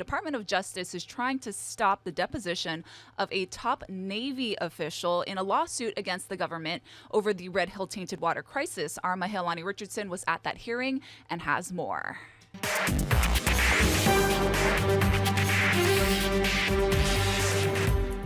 Department of Justice is trying to stop the deposition of a top Navy official in a lawsuit against the government over the Red Hill tainted water crisis. Our Mahealani Richardson was at that hearing and has more.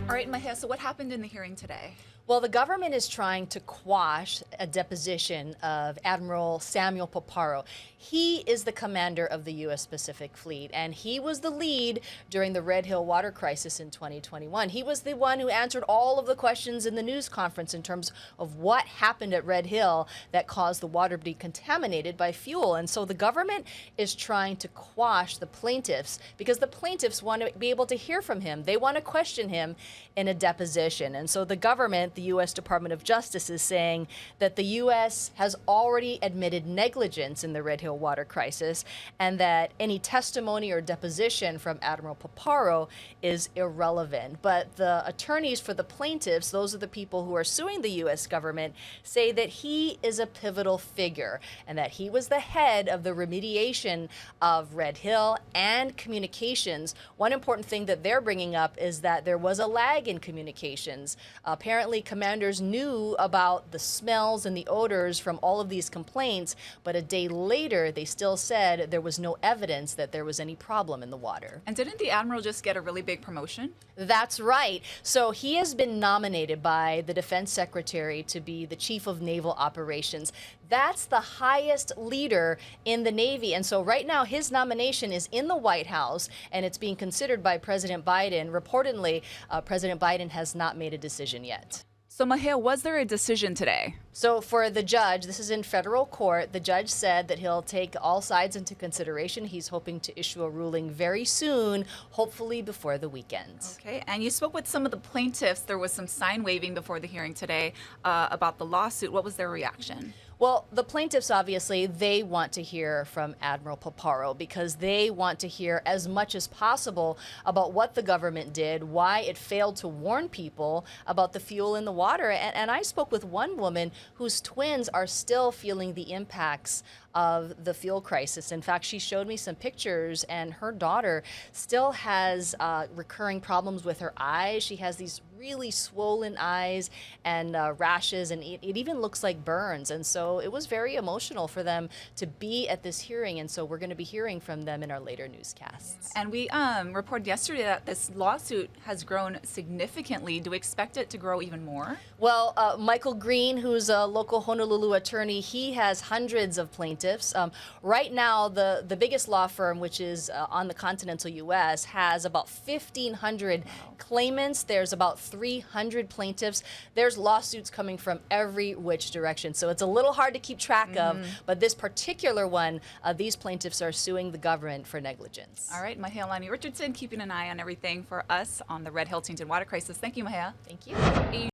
All right, Mahea, so what happened in the hearing today? Well, the government is trying to quash a deposition of Admiral Samuel Paparo. He is the commander of the U.S. Pacific Fleet, and he was the lead during the Red Hill water crisis in 2021. He was the one who answered all of the questions in the news conference in terms of what happened at Red Hill that caused the water to be contaminated by fuel. And so the government is trying to quash the plaintiffs because the plaintiffs want to be able to hear from him. They want to question him in a deposition. And so the government, the U.S. Department of Justice, is saying that the U.S. has already admitted negligence in the Red Hill water crisis and that any testimony or deposition from Admiral Paparo is irrelevant. But the attorneys for the plaintiffs, those are the people who are suing the U.S. government, say that he is a pivotal figure and that he was the head of the remediation of Red Hill and communications. One important thing that they're bringing up is that there was a lag in communications. Apparently, commanders knew about the smells and the odors from all of these complaints, but a day later, they still said there was no evidence that there was any problem in the water. And didn't the Admiral just get a really big promotion? That's right. So he has been nominated by the Defense Secretary to be the Chief of Naval Operations. That's the highest leader in the Navy. And so right now his nomination is in the White House and it's being considered by President Biden. Reportedly, President Biden has not made a decision yet. So, Mahea, was there a decision today? So for the judge, this is in federal court, the judge said that he'll take all sides into consideration. He's hoping to issue a ruling very soon, hopefully before the weekend. Okay, and you spoke with some of the plaintiffs. There was some sign waving before the hearing today about the lawsuit. What was their reaction? Well, the plaintiffs, obviously, they want to hear from Admiral Paparo because they want to hear as much as possible about what the government did, why it failed to warn people about the fuel in the water. And I spoke with one woman whose twins are still feeling the impacts of the fuel crisis. In fact, she showed me some pictures and her daughter still has recurring problems with her eyes. She has these really swollen eyes and rashes, and it even looks like burns. And so it was very emotional for them to be at this hearing. And so we're going to be hearing from them in our later newscasts. And we reported yesterday that this lawsuit has grown significantly. Do we expect it to grow even more? Well, Michael Green, who's a local Honolulu attorney, he has hundreds of plaintiffs. Right now, the biggest law firm, which is on the continental U.S., has about 1,500 claimants. There's about 300 plaintiffs. There's lawsuits coming from every which direction. So it's a little hard to keep track of, but this particular one, these plaintiffs are suing the government for negligence. All right, Mahealani Richardson, keeping an eye on everything for us on the Red Hill tainted water crisis. Thank you, Mahea. Thank you.